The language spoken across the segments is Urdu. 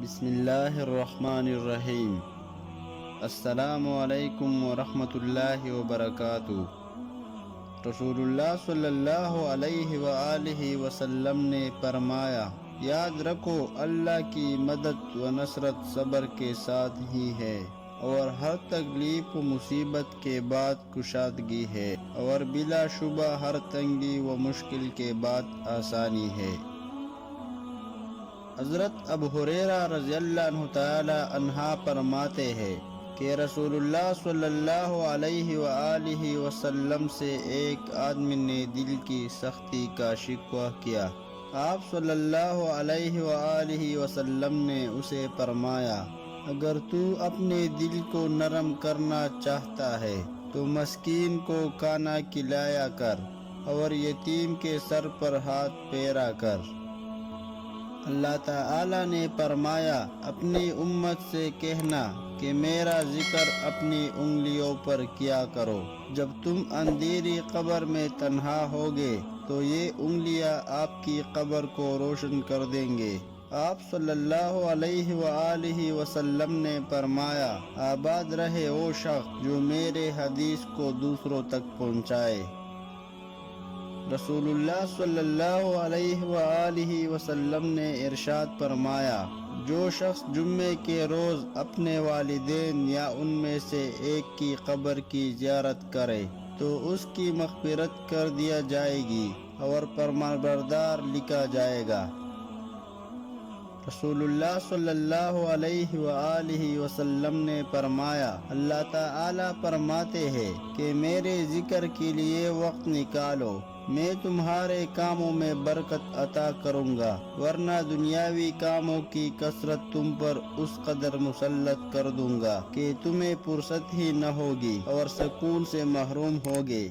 بسم اللہ الرحمن الرحیم۔ السلام علیکم ورحمۃ اللہ وبرکاتہ۔ رسول اللہ صلی اللہ علیہ وآلہ وسلم نے فرمایا، یاد رکھو اللہ کی مدد و نصرت صبر کے ساتھ ہی ہے، اور ہر تکلیف و مصیبت کے بعد کشادگی ہے، اور بلا شبہ ہر تنگی و مشکل کے بعد آسانی ہے۔ حضرت ابو ہریرہ رضی اللہ عنہ تعالی عنہ فرماتے ہیں کہ رسول اللہ صلی اللہ علیہ وآلہ وسلم سے ایک آدمی نے دل کی سختی کا شکوہ کیا۔ آپ صلی اللہ علیہ وآلہ وسلم نے اسے فرمایا، اگر تو اپنے دل کو نرم کرنا چاہتا ہے تو مسکین کو کھانا کھلایا کر اور یتیم کے سر پر ہاتھ پھیرا کر۔ اللہ تعالی نے فرمایا، اپنی امت سے کہنا کہ میرا ذکر اپنی انگلیوں پر کیا کرو۔ جب تم اندھیری قبر میں تنہا ہوگے تو یہ انگلیاں آپ کی قبر کو روشن کر دیں گے۔ آپ صلی اللہ علیہ وآلہ وسلم نے فرمایا، آباد رہے وہ شخص جو میرے حدیث کو دوسروں تک پہنچائے۔ رسول اللہ صلی اللہ علیہ وآلہ وسلم نے ارشاد فرمایا، جو شخص جمعے کے روز اپنے والدین یا ان میں سے ایک کی قبر کی زیارت کرے تو اس کی مغفرت کر دیا جائے گی اور فرمانبردار لکھا جائے گا۔ رسول اللہ صلی اللہ علیہ وآلہ وسلم نے فرمایا، اللہ تعالی فرماتے ہیں کہ میرے ذکر کے لیے وقت نکالو، میں تمہارے کاموں میں برکت عطا کروں گا، ورنہ دنیاوی کاموں کی کثرت تم پر اس قدر مسلط کر دوں گا کہ تمہیں فرصت ہی نہ ہوگی اور سکون سے محروم ہوگے۔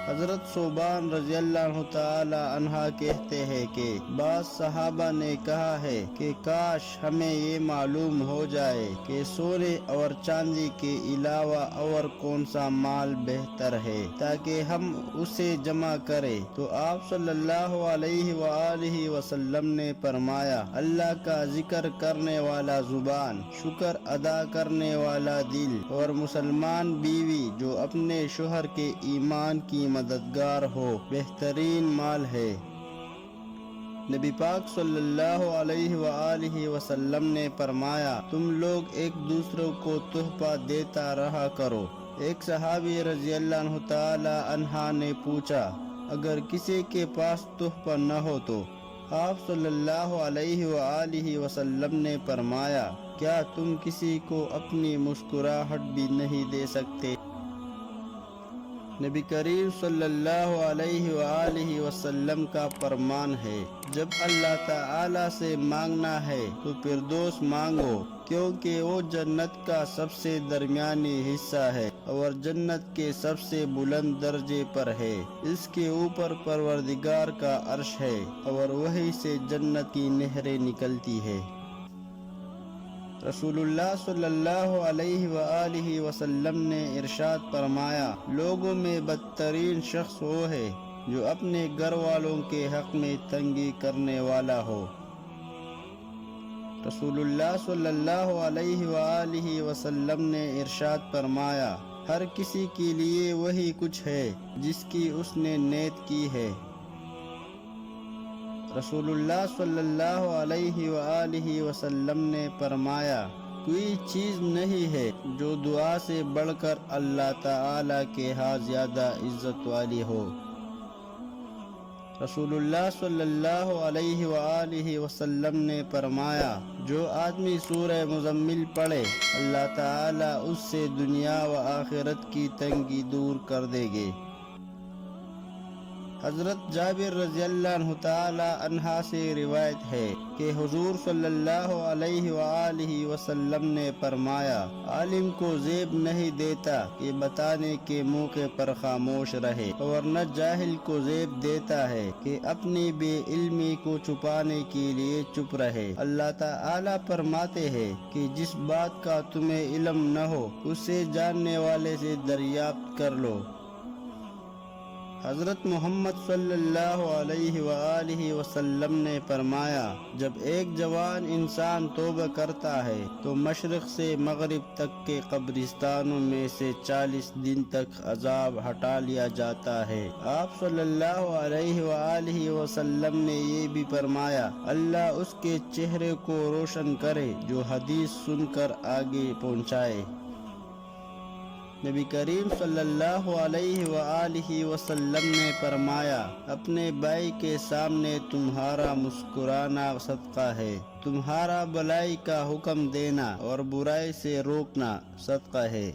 حضرت ثوبان رضی اللہ عنہ تعالی عنہ کہتے ہیں کہ بعض صحابہ نے کہا ہے کہ کاش ہمیں یہ معلوم ہو جائے کہ سونے اور چاندی کے علاوہ اور کون سا مال بہتر ہے تاکہ ہم اسے جمع کریں، تو آپ صلی اللہ علیہ وآلہ وسلم نے فرمایا، اللہ کا ذکر کرنے والا زبان، شکر ادا کرنے والا دل، اور مسلمان بیوی جو اپنے شوہر کے ایمان کی مددگار ہو، بہترین مال ہے۔ نبی پاک صلی اللہ علیہ وآلہ وسلم نے فرمایا، تم لوگ ایک دوسرے کو تحفہ دیتا رہا کرو۔ ایک صحابی رضی اللہ عنہ تعالی عنہ نے پوچھا، اگر کسی کے پاس تحفہ نہ ہو تو؟ آپ صلی اللہ علیہ وآلہ وسلم نے فرمایا، کیا تم کسی کو اپنی مسکراہٹ بھی نہیں دے سکتے؟ نبی کریم صلی اللہ علیہ وآلہ وسلم کا فرمان ہے، جب اللہ تعالی سے مانگنا ہے تو فردوس مانگو، کیونکہ وہ جنت کا سب سے درمیانی حصہ ہے اور جنت کے سب سے بلند درجے پر ہے۔ اس کے اوپر پروردگار کا عرش ہے اور وہیں سے جنت کی نہریں نکلتی ہے۔ رسول اللہ صلی اللہ علیہ وآلہ وسلم نے ارشاد فرمایا، لوگوں میں بدترین شخص وہ ہے جو اپنے گھر والوں کے حق میں تنگی کرنے والا ہو۔ رسول اللہ صلی اللہ علیہ وآلہ وسلم نے ارشاد فرمایا، ہر کسی کے لیے وہی کچھ ہے جس کی اس نے نیت کی ہے۔ رسول اللہ صلی اللہ علیہ وآلہ وسلم نے فرمایا، کوئی چیز نہیں ہے جو دعا سے بڑھ کر اللہ تعالی کے ہاں زیادہ عزت والی ہو۔ رسول اللہ صلی اللہ علیہ وآلہ وسلم نے فرمایا، جو آدمی سورہ مزمل پڑھے اللہ تعالی اس سے دنیا و آخرت کی تنگی دور کر دے گے۔ حضرت جابر رضی اللہ عنہ تعالی عنہ سے روایت ہے کہ حضور صلی اللہ علیہ وآلہ وسلم نے فرمایا، عالم کو زیب نہیں دیتا کہ بتانے کے موقع پر خاموش رہے، اور نہ جاہل کو زیب دیتا ہے کہ اپنی بے علمی کو چھپانے کے لیے چپ رہے۔ اللہ تعالی فرماتے ہیں کہ جس بات کا تمہیں علم نہ ہو اسے جاننے والے سے دریافت کر لو۔ حضرت محمد صلی اللہ علیہ وآلہ وسلم نے فرمایا، جب ایک جوان انسان توبہ کرتا ہے تو مشرق سے مغرب تک کے قبرستانوں میں سے 40 دن تک عذاب ہٹا لیا جاتا ہے۔ آپ صلی اللہ علیہ وآلہ وسلم نے یہ بھی فرمایا، اللہ اس کے چہرے کو روشن کرے جو حدیث سن کر آگے پہنچائے۔ نبی کریم صلی اللہ علیہ وآلہ وسلم نے فرمایا، اپنے بھائی کے سامنے تمہارا مسکرانا صدقہ ہے، تمہارا بھلائی کا حکم دینا اور برائی سے روکنا صدقہ ہے۔